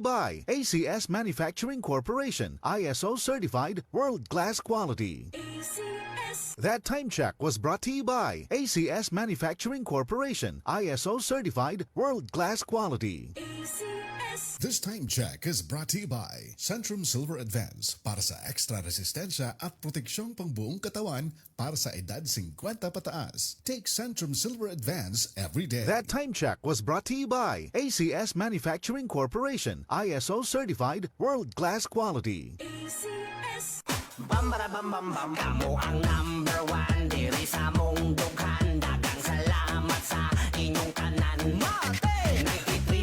you by ACS Manufacturing Corporation, ISO certified world-class quality. ACS. That time check was brought to you by ACS Manufacturing Corporation, ISO certified world-class quality. ACS. This time check is brought to you by Centrum Silver Advance para sa extra resistensya at proteksyong pangbuong katawan para sa edad 50 pataas. Take Centrum Silver Advance every day. That time check was brought to you by ACS Manufacturing Corporation, ISO certified world-class quality. ACS. Bam bara bam bam bam, kamo ang number one diri sa mong dughan. Daghang salamat sa inyong tanan. Mate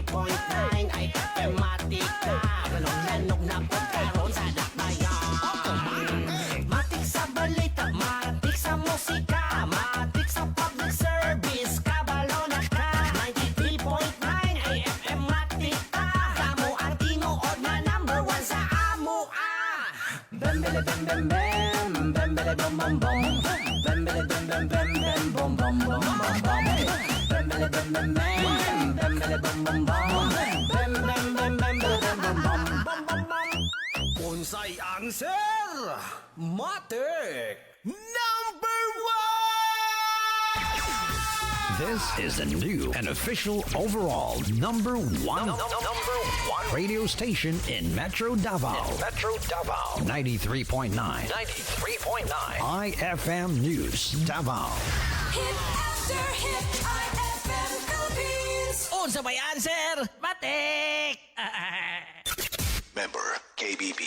93.9 ay Matik ka. Ganong na pagkaroon sa dakbayan. Matik sa balita, matik sa musika, matik sa public service, kabalo na ka. 93.9 ay FM Matik ka. Kamo ang tinuod na number one sa amo Bembele bem bem bem, bembele bom bom bom, bembele bem bem bem bem bom bom bom bom bom, bembele bem bem bem, bembele bom bom bom, bem bem bem bem bem bom bom bom bom bom. Unsay ang sir? Matik number one. This is the new and official overall number one radio station in Metro Davao. 93.9 IFM News Davao. Hit after hit, IFM Philippines. Unsa ba yan, sir? Matik! Member KBB.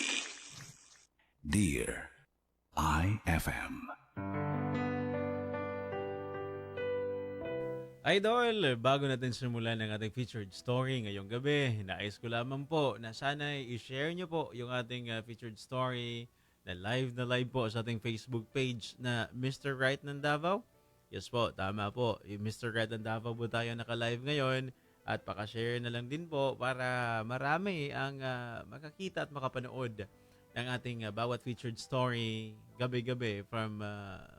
Dear IFM. Idol, bago natin simulan ng ating featured story ngayong gabi, nais ko lamang po na sana i-share nyo po yung ating featured story na live po sa ating Facebook page na Mr. Right ng Davao. Yes po, tama po. Yung Mr. Right ng Davao po tayo naka-live ngayon at pakashare na lang din po para marami ang makakita at makapanood ng ating bawat featured story gabi-gabi from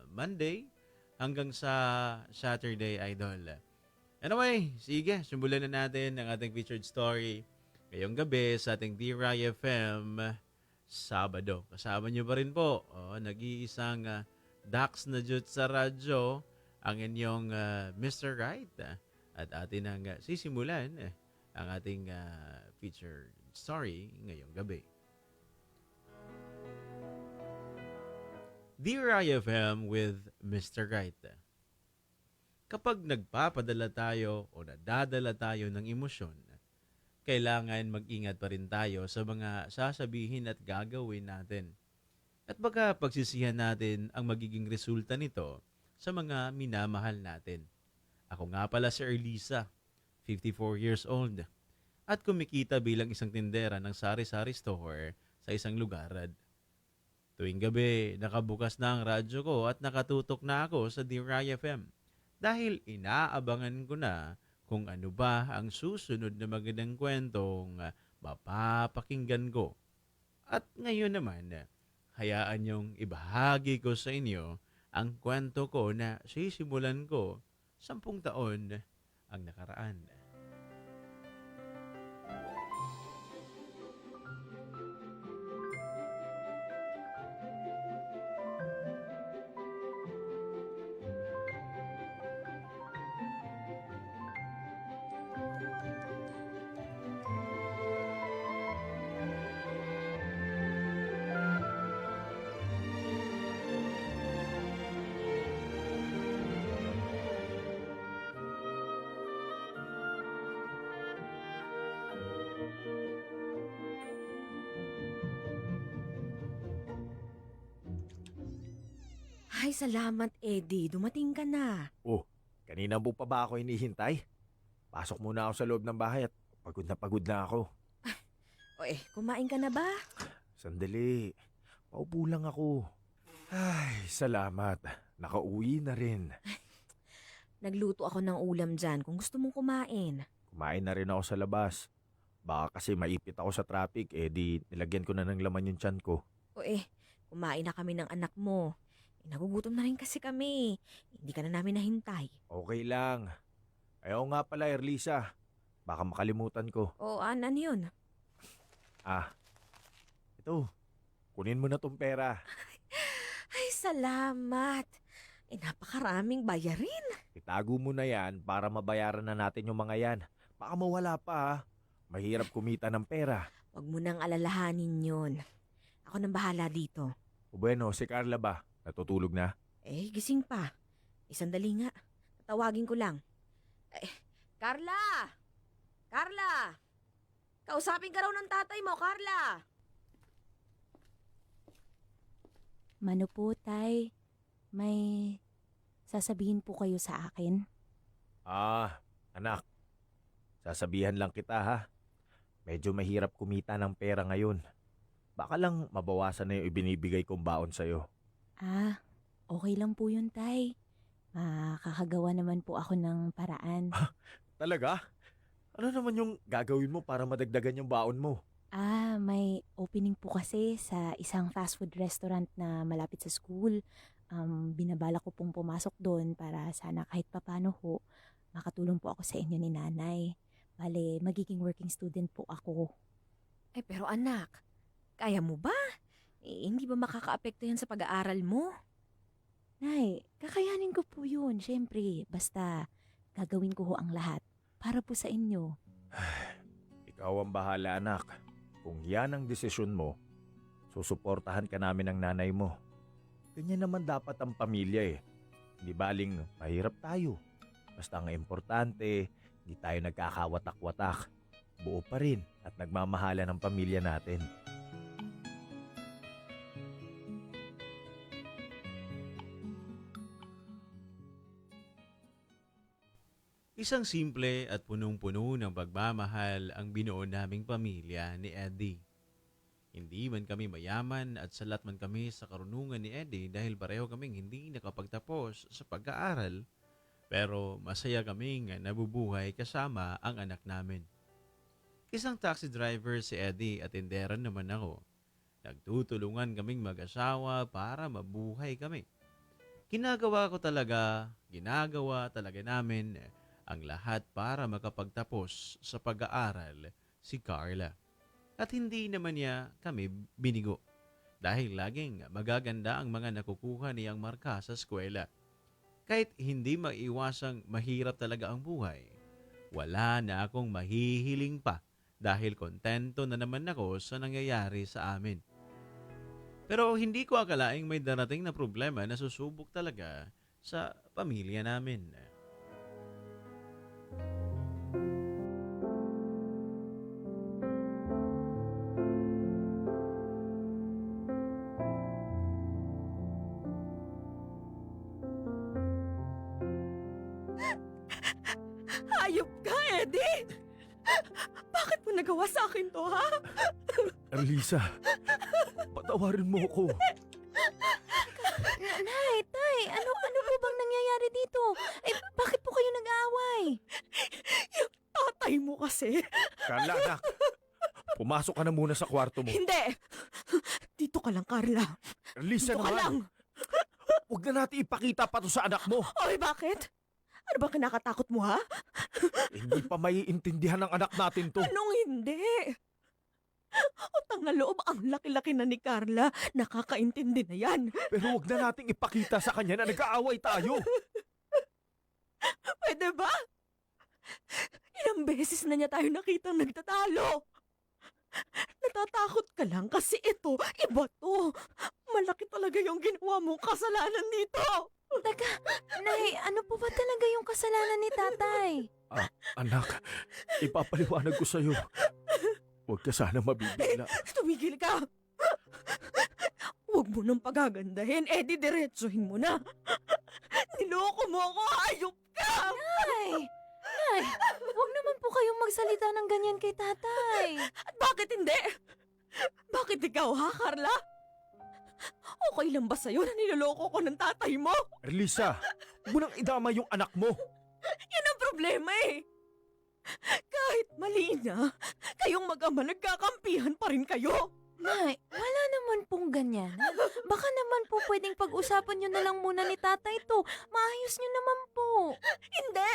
Monday hanggang sa Saturday, Idol. Anyway, sige, simulan na natin ang ating featured story ngayong gabi sa ating D-Rai FM Sabado. Kasama nyo pa rin po, nag-iisang Dax na jut sa radyo, ang inyong Mr. Right. At atin ang sisimulan ang ating featured story ngayong gabi. Dear IFM with Mr. Right. Kapag nagpapadala tayo o nadadala tayo ng emosyon, kailangan mag-ingat pa rin tayo sa mga sasabihin at gagawin natin. At baka pagsisihan natin ang magiging resulta nito sa mga minamahal natin. Ako nga pala si Erlisa, 54 years old, at kumikita bilang isang tindera ng sari-sari store sa isang lugar. Tuwing gabi, nakabukas na ang radyo ko at nakatutok na ako sa D-Rai FM dahil inaabangan ko na kung ano ba ang susunod na magandang kwentong mapapakinggan ko. At ngayon naman, hayaan niyong ibahagi ko sa inyo ang kwento ko na sisimulan ko 10 taon ang nakaraan. Ay, salamat, Eddie. Dumating ka na. Oh, kanina mo pa ba ako hinihintay? Pasok muna ako sa loob ng bahay at pagod na ako. O kumain ka na ba? Sandali, paupo lang ako. Ay, salamat. Nakauwi na rin. Nagluto ako ng ulam dyan kung gusto mong kumain. Kumain na rin ako sa labas. Baka kasi maipit ako sa traffic, di nilagyan ko na ng laman yung tiyan ko. O kumain na kami ng anak mo. Nagugutom na rin kasi kami. Hindi ka na namin nahintay. Okay lang. Ayaw nga pala, Erlisa. Baka makalimutan ko. O, ano yun? Ito, kunin mo na tong pera. Ay, salamat. Napakaraming bayarin. Itago mo na yan para mabayaran na natin yung mga yan. Baka mawala pa ha. Mahirap kumita ng pera. Huwag mo nang alalahanin yun. Ako nang bahala dito. O bueno, si Carla ba? Natutulog na? Gising pa. Sandali nga. Tatawagin ko lang. Carla! Carla! Kausapin ka raw ng tatay mo, Carla! Mano po, Tay? May sasabihin po kayo sa akin? Anak. Sasabihan lang kita ha. Medyo mahirap kumita ng pera ngayon. Baka lang mabawasan na yung ibinibigay kong baon sa'yo. Okay lang po yun, Tay. Makakagawa naman po ako ng paraan. Talaga? Ano naman yung gagawin mo para madagdagan yung baon mo? May opening po kasi sa isang fast food restaurant na malapit sa school. Binabala ko pong pumasok doon para sana kahit papano ho, makatulong po ako sa inyo ni nanay. Bale, magiging working student po ako. Pero anak, kaya mo ba? Hindi ba makakaapekto yan sa pag-aaral mo? Nay, kakayanin ko po yun, syempre. Basta, gagawin ko ho ang lahat para po sa inyo. Ikaw ang bahala, anak. Kung yan ang desisyon mo, susuportahan ka namin ng nanay mo. Ganyan naman dapat ang pamilya eh. Hindi baling mahirap tayo. Basta ang importante, hindi tayo nagkakawatak-watak. Buo pa rin at nagmamahala ng pamilya natin. Isang simple at punong-puno ng pagmamahal ang binuo naming pamilya ni Eddie. Hindi man kami mayaman at salat man kami sa karunungan ni Eddie dahil pareho kaming hindi nakapagtapos sa pag-aaral, pero masaya kaming nabubuhay kasama ang anak namin. Isang taxi driver si Eddie at tindera naman ako. Nagtutulungan kaming mag-asawa para mabuhay kami. Ginagawa talaga namin ang lahat para makapagtapos sa pag-aaral si Carla. At hindi naman niya kami binigo dahil laging magaganda ang mga nakukuha niyang marka sa eskwela. Kahit hindi maiwasang mahirap talaga ang buhay, wala na akong mahihiling pa dahil kontento na naman ako sa nangyayari sa amin. Pero hindi ko akalaing may darating na problema na susubok talaga sa pamilya namin. Hayop ka, Eddie! Bakit mo nagawa sa akin to, ha? Arlisa, patawarin mo ako. Nay, Tay, ano po bang nangyayari dito? Bakit po kayo nag-aaway? Yung tatay mo kasi. Carla, anak. Pumasok ka na muna sa kwarto mo. Hindi! Dito ka lang, Carla. Arlisa Dito ka naman. lang. Huwag na natin ipakita pa to sa anak mo. Oy, bakit? Ano ba kinakatakot mo, ha? Hindi pa maiintindihan ng anak natin to. Anong hindi? Utang na loob, ang laki-laki na ni Carla. Nakakaintindi na yan. Pero huwag na nating ipakita sa kanya na nag-aaway tayo. Pwede ba? Ilang beses na niya tayo nakitang nagtatalo. Natatakot ka lang kasi ito, iba to. Malaki talaga yung ginawa mong kasalanan dito. Teka, Nay, ano po ba talaga yung kasalanan ni Tatay? Anak, ipapaliwanag ko sa'yo. Huwag ka sana mabibigla. Tumigil ka. Huwag mo nang pagagandahin, diretsuhin mo na. Niloko mo ako, hayop ka! Nay, huwag naman po kayong magsalita ng ganyan kay Tatay. At bakit hindi? Bakit ikaw, ha, Carla? Okay lang ba sa'yo na niloloko ko ng tatay mo? Arlisa, huwag mo nang idama yung anak mo. Yan ang problema eh. Kahit mali na, kayong mag-ama nagkakampihan pa rin kayo. Nay, wala naman pong ganyan. Baka naman po pwedeng pag-usapan nyo na lang muna ni Tatay to. Maayos nyo naman po. Hindi!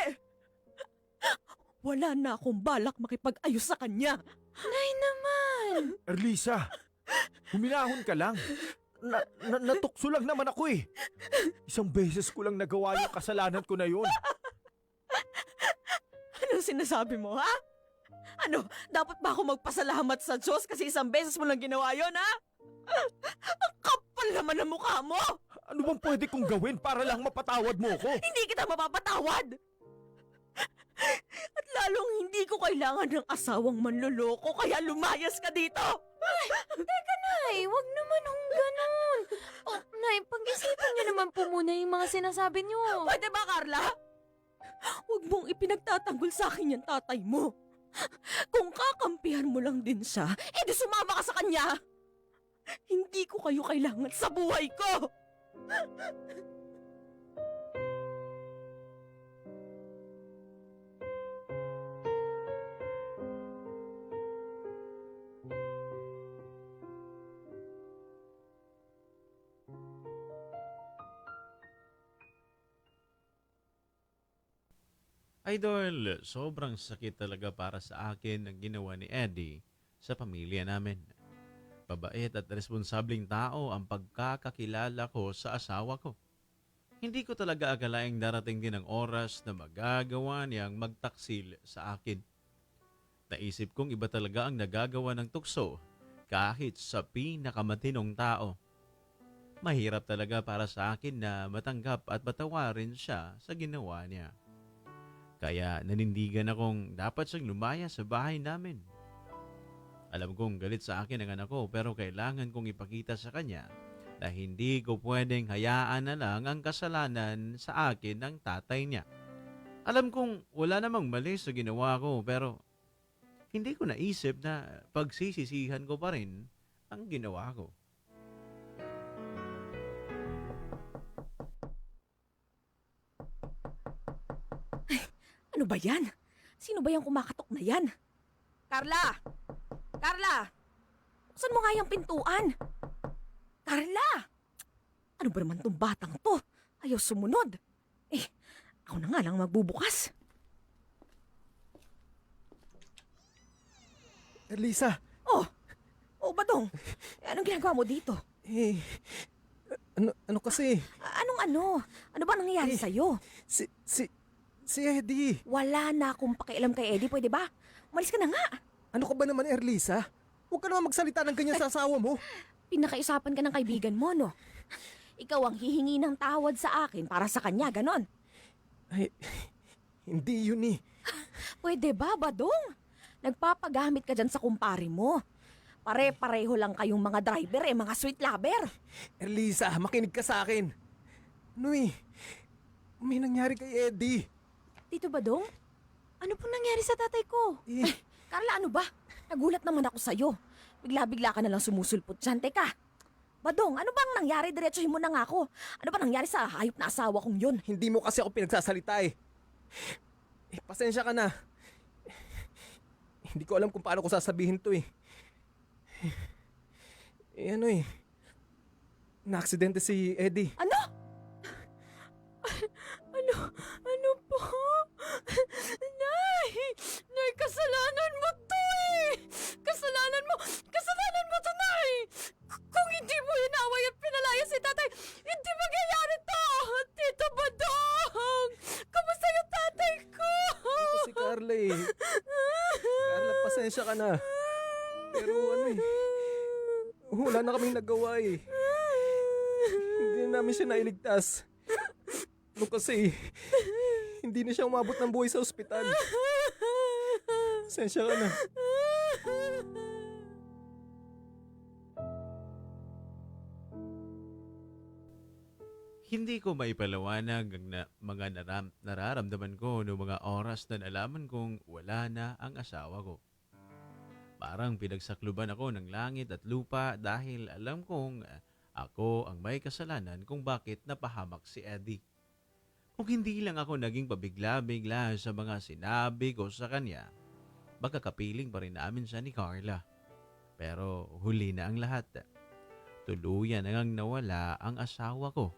Wala na akong balak makipag-ayos sa kanya. Nay naman! Erlisa, huminahon ka lang. Natukso lang naman ako eh. Isang beses ko lang nagawa yung kasalanan ko na yun. Anong sinasabi mo, ha? Ano, dapat ba ako magpasalamat sa Diyos kasi isang beses mo lang ginawa yun, ha? Ang kapal naman ng mukha mo! Ano bang pwede kong gawin para lang mapatawad mo ko? Hindi kita mapapatawad! At lalong hindi ko kailangan ng asawang manloloko kaya lumayas ka dito! Teka, Nay, wag naman hong ganun. Oh, Nay, pag-isipan niyo naman po muna yung mga sinasabi niyo. Pwede ba, Carla? Huwag mong ipinagtatanggol sa akin yung tatay mo. Kung kakampihan mo lang din siya, edi sumama ka sa kanya! Hindi ko kayo kailangan sa buhay ko! Idol, sobrang sakit talaga para sa akin ang ginawa ni Eddie sa pamilya namin. Babait at responsableng tao ang pagkakakilala ko sa asawa ko. Hindi ko talaga akalaing darating din ang oras na magagawa niyang magtaksil sa akin. Naisip kong iba talaga ang nagagawa ng tukso kahit sa pinakamatinong tao. Mahirap talaga para sa akin na matanggap at patawarin siya sa ginawa niya. Kaya nanindigan akong dapat siyang lumaya sa bahay namin. Alam kong galit sa akin ang anak ko pero kailangan kong ipakita sa kanya na hindi ko pwedeng hayaan na lang ang kasalanan sa akin ng tatay niya. Alam kong wala namang mali sa ginawa ko pero hindi ko naisip na pagsisisihan ko pa rin ang ginawa ko. Ano ba yan? Sino ba yung kumakatok na yan? Carla! Carla! Buksan mo nga yung pintuan! Carla! Ano ba naman tong batang to? Ayaw sumunod. Ako na nga lang magbubukas. Erlisa! Oh, Badong! Anong ginagawa mo dito? Ano kasi? Anong ano? Ano ba nangyayari sa'yo? Si Eddie! Wala na akong pakialam kay Eddie, pwede ba? Umalis ka na nga! Ano ka ba naman, Erlisa? Huwag ka naman magsalita ng ganyan sa asawa mo. Pinakaisapan ka ng kaibigan mo, no? Ikaw ang hihingi ng tawad sa akin para sa kanya, ganon. Ay, hindi yun eh. Pwede ba, Badong? Nagpapagamit ka dyan sa kumpare mo. Pare-pareho lang kayong mga driver mga sweet lover. Erlisa, makinig ka sa akin. Ano eh, may nangyari kay Eddie. Tito Badong, ano pong nangyari sa tatay ko? Carla, ano ba? Nagulat naman ako sa'yo. Bigla-bigla ka na lang sumusulpot dyan. Teka, Badong, ano bang nangyari? Diretsuhin mo na nga ako. Ano ba nangyari sa hayop na asawa kong yun? Hindi mo kasi ako pinagsasalita eh. Pasensya ka na. Hindi ko alam kung paano ko sasabihin to eh. Na-aksidente si Eddie. Ano? Ano po? Nay, kasalanan mo to eh! Kasalanan mo to, Nay! Kung hindi mo inaway at pinalaya si tatay, hindi magyayari to! Tito Badong! Kamusta yung tatay ko? Ito si Carla eh. Carla, pasensya ka na. Pero wala na kaming nagawa eh. Hindi na namin siya nailigtas. Kasi hindi na siya umabot ng buhay sa ospital. Pasensya ka na. Hindi ko maipalawanag ang mga nararamdaman ko noong mga oras na nalaman kong wala na ang asawa ko. Parang pinagsakluban ako ng langit at lupa dahil alam kong ako ang may kasalanan kung bakit napahamak si Eddie. Kung hindi lang ako naging pabigla-bigla sa mga sinabi ko sa kanya, baka kapiling pa rin namin siya ni Carla. Pero huli na ang lahat. Tuluyan nang nawala ang asawa ko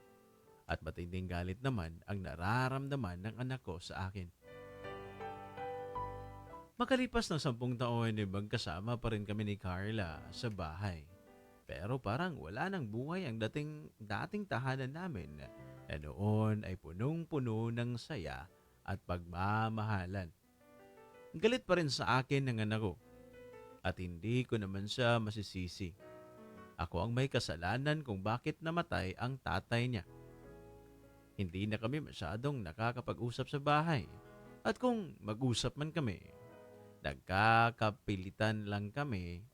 at matinding galit naman ang nararamdaman ng anak ko sa akin. Makalipas ng 10 taon, magkasama pa rin kami ni Carla sa bahay. Pero parang wala nang buhay ang dating tahanan namin na noon ay punong-puno ng saya at pagmamahalan. Galit pa rin sa akin ng anak ko at hindi ko naman siya masisisi. Ako ang may kasalanan kung bakit namatay ang tatay niya. Hindi na kami masyadong nakakapag-usap sa bahay. At kung mag-usap man kami, nagkakapalitan lang kami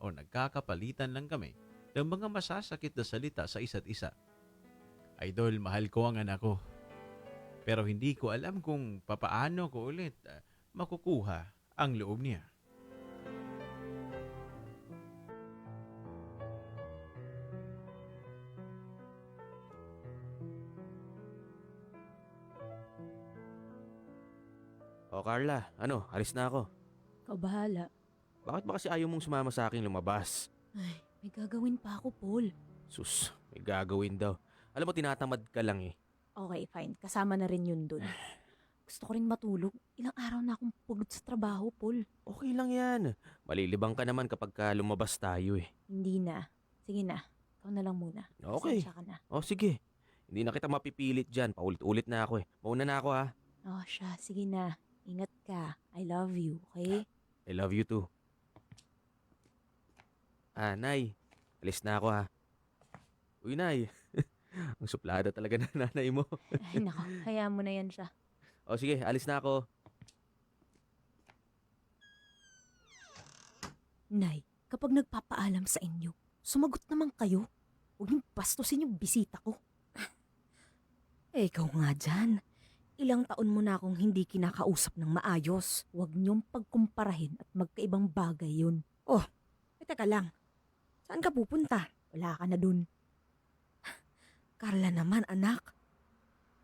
ng mga masasakit na salita sa isa't isa. Idol, mahal ko ang anak ko. Pero hindi ko alam kung papaano ko ulit makukuha ang loob niya. O Carla, alis na ako. Ikaw bahala. Bakit ba kasi ayaw mong sumama sa akin lumabas? Ay, may gagawin pa ako, Paul. Sus, may gagawin daw. Alam mo, tinatamad ka lang eh. Okay, fine. Kasama na rin yun dun. Gusto ko rin matulog. Ilang araw na akong pagod sa trabaho, Paul. Okay lang yan. Malilibang ka naman kapag lumabas tayo eh. Hindi na. Sige na. Ikaw na lang muna. Okay. Pasensya ka na. O sige. Hindi na kita mapipilit dyan. Paulit-ulit na ako eh. Mauna na ako ha. Oh, siya. Sige na. Ingat ka. I love you, okay? I love you too. Nay. Alis na ako ha. Uy, Nay. Ang suplada talaga ng nanay mo. Ay, nako. Hayaan mo na yan siya. O sige, alis na ako. Nay, kapag nagpapaalam sa inyo, sumagot naman kayo. Huwag niyong bastusin yung bisita ko. Ikaw nga dyan. Ilang taon mo na akong hindi kinakausap ng maayos. Huwag niyong pagkumparahin at magkaibang bagay yun. Teka lang. Saan ka pupunta? Wala ka na dun. Carla naman, anak.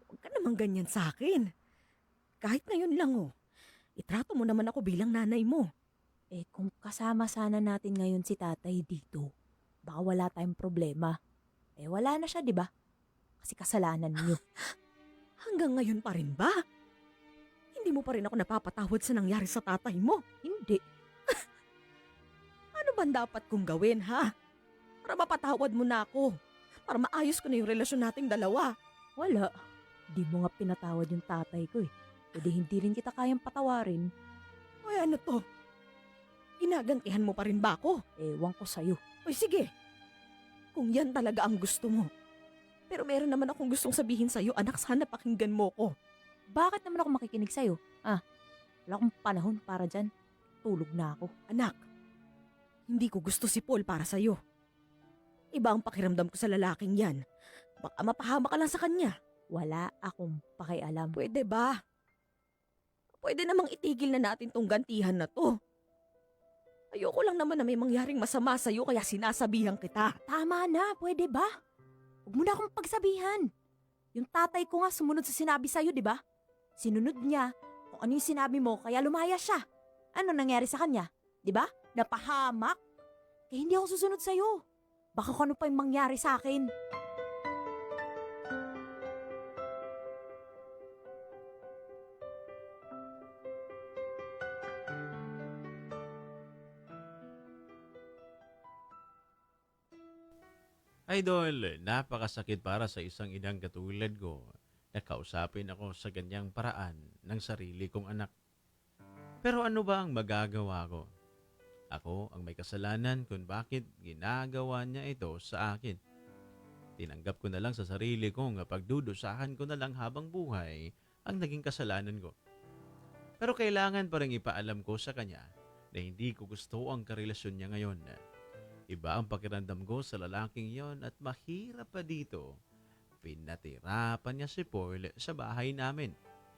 Huwag ka naman ganyan sa akin. Kahit ngayon lang itrato mo naman ako bilang nanay mo. Kung kasama sana natin ngayon si tatay dito, baka wala tayong problema. Wala na siya, di ba? Kasi kasalanan niyo. Hanggang ngayon pa rin ba? Hindi mo pa rin ako napapatawad sa nangyari sa tatay mo? Hindi. Ano ba dapat kong gawin, ha? Para mapatawad mo na ako. Para maayos ko na yung relasyon nating dalawa. Wala. Di mo nga pinatawad yung tatay ko eh. Hindi rin kita kayang patawarin. Ay, ano to? Ginagantihan mo pa rin ba ako? Ewan ko sa'yo. Oy, sige. Kung yan talaga ang gusto mo. Pero meron naman akong gustong sabihin sa'yo, anak, sana pakinggan mo ko. Bakit naman ako makikinig sa'yo? Wala akong panahon para dyan. Tulog na ako. Anak, hindi ko gusto si Paul para sa'yo. Iba ang pakiramdam ko sa lalaking yan. Baka mapahama ka lang sa kanya. Wala akong pakialam. Pwede ba? Pwede namang itigil na natin tong gantihan na to. Ayoko lang naman na may mangyaring masama sa'yo kaya sinasabihan kita. Tama na, pwede ba? Huwag mo na akong pagsabihan. Yung tatay ko nga sumunod sa sinabi sa'yo, di ba? Sinunod niya kung ano yung sinabi mo kaya lumaya siya. Ano nangyari sa kanya? Di ba? Napahamak. Kaya hindi ako susunod sa'yo. Baka kung ano pa yung mangyari sa akin. Idol, napakasakit para sa isang inang katulad ko na kausapin ako sa ganyang paraan ng sarili kong anak. Pero ano ba ang magagawa ko? Ako ang may kasalanan kung bakit ginagawa niya ito sa akin. Tinanggap ko na lang sa sarili ko nga pagdudusahan ko na lang habang buhay ang naging kasalanan ko. Pero kailangan pa rin ipaalam ko sa kanya na hindi ko gusto ang karelasyon niya ngayon. Iba ang pakiramdam ko sa lalaking yon at mahirap pa dito. Pinatira pa niya si Paul sa bahay namin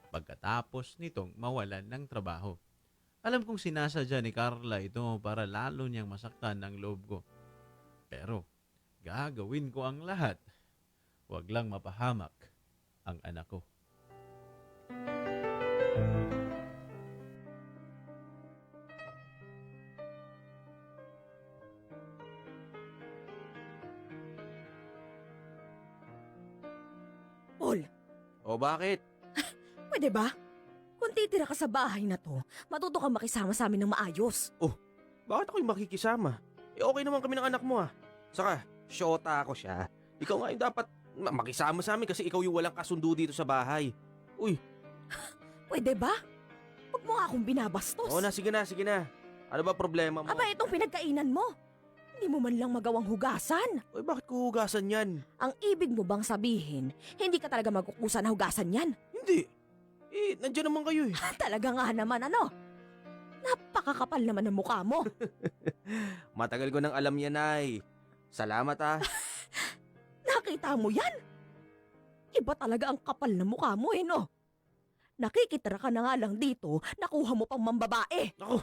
pagkatapos nitong mawalan ng trabaho. Alam kong sinasadya ni Carla ito para lalo niyang masaktan ang loob ko. Pero gagawin ko ang lahat. Huwag lang mapahamak ang anak ko. Paul, O bakit? pwede ba? Kunti titira ka sa bahay na to, matuto ka makisama sa amin ng maayos. Bakit ako'y makikisama? Okay naman kami ng anak mo Saka, syota ako siya. Ikaw nga yung dapat makisama sa amin kasi ikaw yung walang kasundo dito sa bahay. Uy. Pwede ba? Huwag mo nga akong binabastos. Oo na, sige na. Ano ba problema mo? Aba, itong pinagkainan mo. Hindi mo man lang magawang hugasan. Uy, bakit ko hugasan yan? Ang ibig mo bang sabihin, hindi ka talaga magkukusa na hugasan yan? Hindi. Nandiyan naman kayo Talaga nga naman Napakakapal naman ng mukha mo. Matagal ko nang alam yan, Nay. Salamat Nakita mo yan? Iba talaga ang kapal ng mukha mo no? Nakikitira ka na nga lang dito, nakuha mo pang mambabae. Ako,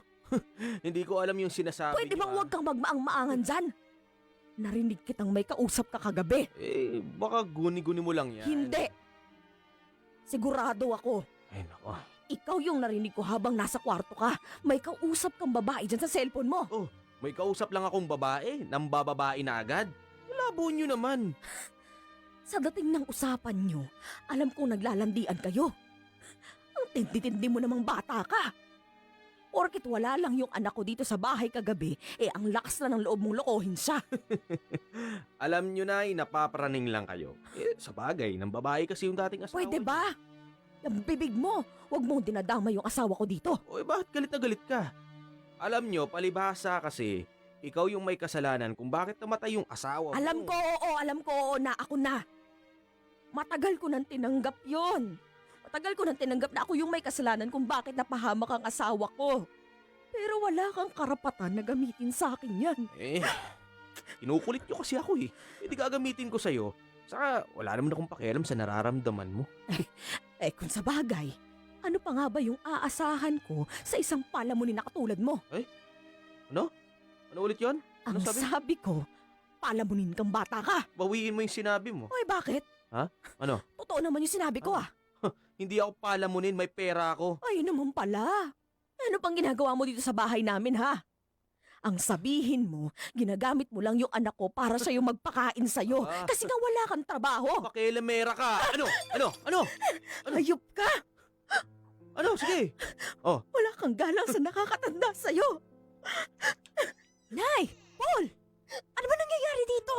hindi ko alam yung sinasabi Pwede bang huwag kang magmaang-maangan dyan? Narinig kitang may kausap ka kagabi. Baka guni-guni mo lang yan. Hindi. Sigurado ako. Ay, nako. Ikaw yung narinig ko habang nasa kwarto ka. May kausap kang babae dyan sa cellphone mo. May kausap lang akong babae, nang bababae na agad. Labo nyo naman. Sa dating ng usapan nyo, alam kong naglalandian kayo. Ang tindi-tindi mo namang bata ka. Porkit wala lang yung anak ko dito sa bahay kagabi, ang lakas na ng loob mong lokohin siya. Alam nyo na, napapraning lang kayo. Sa bagay, nang babae kasi yung dating asawa. Pwede ba? Yung bibig mo, huwag mong dinadama yung asawa ko dito. Bakit galit na galit ka? Alam nyo, palibhasa kasi, ikaw yung may kasalanan kung bakit namatay yung asawa mo. Alam ko oo na ako na. Matagal ko nang tinanggap yon. Matagal ko nang tinanggap na ako yung may kasalanan kung bakit napahamak ang asawa ko. Pero wala kang karapatan na gamitin sa akin yan. Kinukulit nyo kasi ako Hindi gagamitin ko sa'yo. Saka wala naman akong pakialam sa nararamdaman mo. Kung sa bagay, ano pa nga ba yung aasahan ko sa isang palamunin na katulad mo? Ano ulit yon? Ang sabi ko, palamunin kang bata ka. Bawiin mo yung sinabi mo. Bakit? Ha? Ano? Totoo naman yung sinabi ko Hindi ako palamunin, may pera ako. Ay naman pala. Ano pang ginagawa mo dito sa bahay namin ha? Ang sabihin mo, ginagamit mo lang yung anak ko para sa'yo magpakain sa'yo. Kasi nga wala kang trabaho. Pakialamera ka. Ano? Hayop ka. Ano? Sige. Wala kang galang sa nakakatanda sa'yo. Nay! Paul! Ano ba nangyayari dito?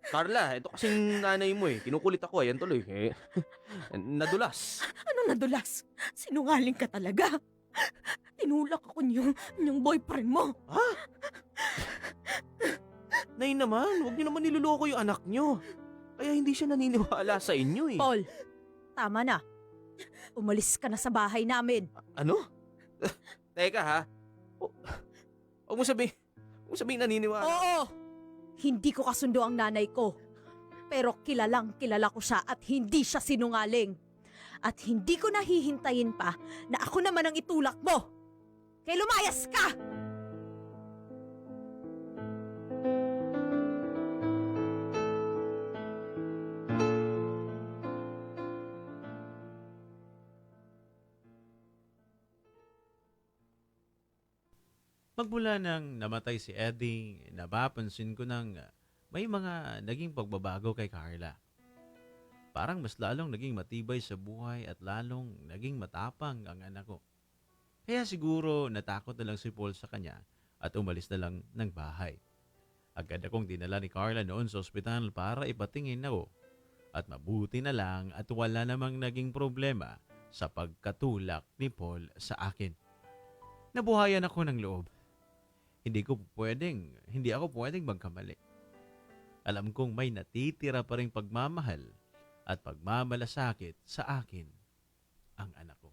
Carla, ito kasing nanay mo Kinukulit ako yan tuloy Nadulas. Ano nadulas? Sinungaling ka talaga. Tinulak ako niyong boyfriend mo. Ha? Nay naman, huwag niyo naman niloloko yung anak niyo. Kaya hindi siya naniniwala sa inyo Paul, tama na. Umalis ka na sa bahay namin. Ano? Teka ha. Huwag mo sabihin naniniwala. Oo! Hindi ko kasundo ang nanay ko. Pero kilalang kilala ko siya at hindi siya sinungaling. At hindi ko nahihintayin pa na ako naman ang itulak mo. Kaya lumayas ka! Magmula nang namatay si Eddie, napapansin ko nang may mga naging pagbabago kay Carla. Parang mas lalong naging matibay sa buhay at lalong naging matapang ang anak ko. Kaya siguro natakot na lang si Paul sa kanya at umalis na lang ng bahay. Agad akong dinala ni Carla noon sa ospital para ipatingin ako. At mabuti na lang at wala namang naging problema sa pagkatulak ni Paul sa akin. Nabuhayan ako ng loob. Hindi ako pwedeng magkamali. Alam kong may natitira pa ring pagmamahal at pagmamalasakit sa akin ang anak ko.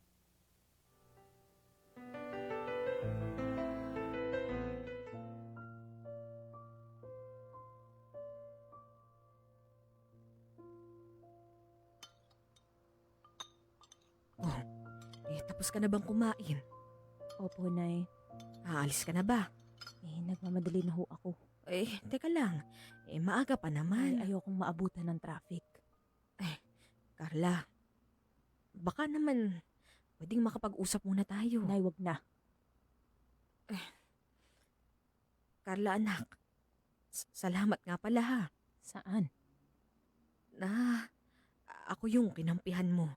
Tapos ka na bang kumain? Opo, Nay. Aalis ka na ba? Nagmamadali na ho ako. Teka lang. Maaga pa naman. Ayokong maabutan ng traffic. Carla, baka naman pwedeng makapag-usap muna tayo. Nay, wag na. Carla, anak. Salamat nga pala ha. Saan? Ako yung kinampihan mo.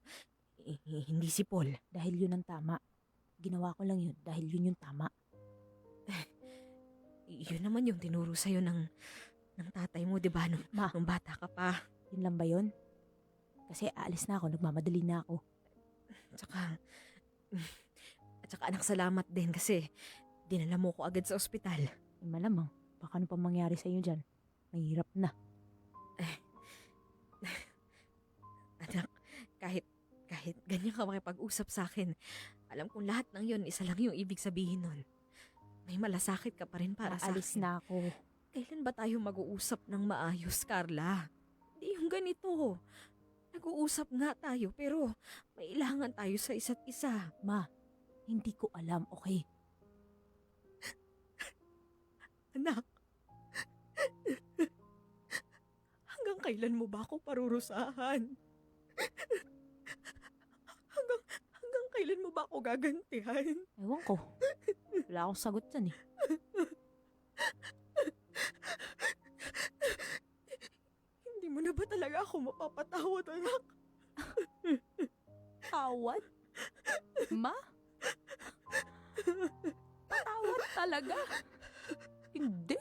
Hindi si Paul. Dahil yun ang tama. Ginawa ko lang yun dahil yun yung tama. Yun naman yung tinuro sa'yo ng tatay mo, di ba? Nung bata ka pa. Yun lang ba yun? Kasi aalis na ako, nagmamadali na ako. At saka anak, salamat din kasi dinala mo ko agad sa ospital. Malamang, baka ano pa mangyari sa'yo dyan. Mahirap na. Anak, kahit ganyan ka makipag-usap sa akin, alam kong lahat ng yun, isa lang yung ibig sabihin nun. May malasakit ka pa rin para sa Aalis akin. na ako. Kailan ba tayo mag-uusap ng maayos, Carla? Hindi yung ganito. Nag-uusap nga tayo pero mailangan tayo sa isa't isa. Ma, hindi ko alam, okay? Anak, hanggang kailan mo ba ako parurusahan? Hanggang kailan mo ba ako gagantihan? Ewan ko. Wala akong sagot dyan eh. Hindi mo na ba talaga ako mapapatawad, anak? Tawad? Ma? Patawad talaga? Hindi.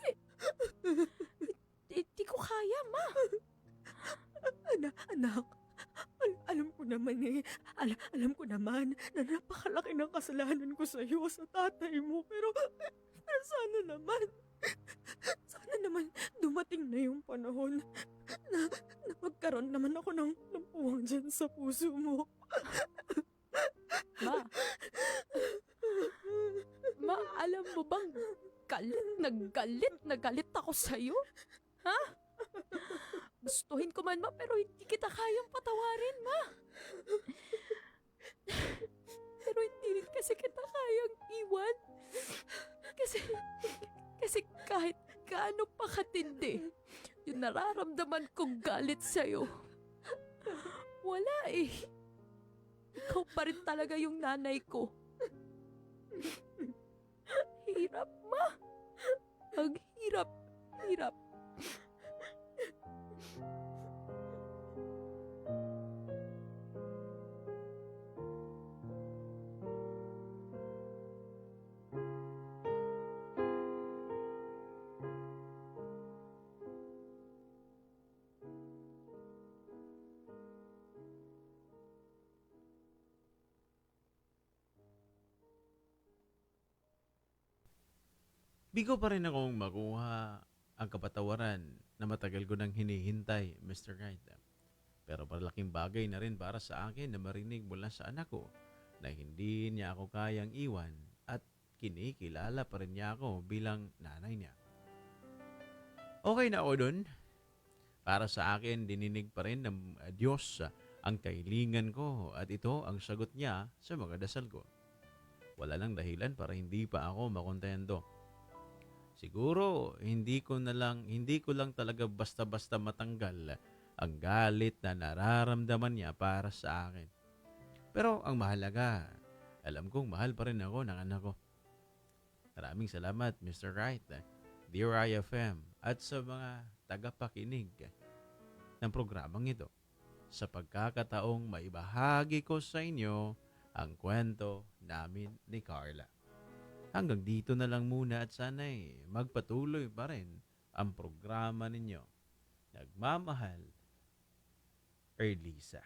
Hindi ko kaya, ma. Anak, alam ko naman alam ko naman na napakalaki ng kasalanan ko sa iyo sa tatay mo. Pero sana naman dumating na yung panahon na magkaroon naman ako ng puwang dyan sa puso mo. Ma, alam mo bang galit na galit ako sa'yo? Ha? Gustuhin ko man, ma, pero hindi kita kayang patawarin, ma. Pero hindi rin kasi kita kayang iwan. Kasi kahit gaano pa katindi, yung nararamdaman kong galit sa'yo, wala eh. Ikaw pa rin talaga yung nanay ko. Hirap, ma. Ang hirap. Bigo pa rin akong makuha ang kapatawaran na matagal ko nang hinihintay, Mr. Wright. Pero malaking bagay na rin para sa akin na marinig mula sa anak ko na hindi niya ako kayang iwan at kinikilala pa rin niya ako bilang nanay niya. Okay na ako dun. Para sa akin, dininig pa rin ng Diyos ang kahilingan ko at ito ang sagot niya sa mga dasal ko. Wala lang dahilan para hindi pa ako makontento. Siguro, hindi ko lang talaga basta-basta matanggal ang galit na nararamdaman niya para sa akin. Pero ang mahalaga, alam kong mahal pa rin ako ng anak ko. Maraming salamat, Mr. Wright, Dear IFM, at sa mga tagapakinig ng programang ito sa pagkakataong maibahagi ko sa inyo ang kwento namin ni Carla. Hanggang dito na lang muna at sana'y magpatuloy pa rin ang programa ninyo. Nagmamahal, Erlisa.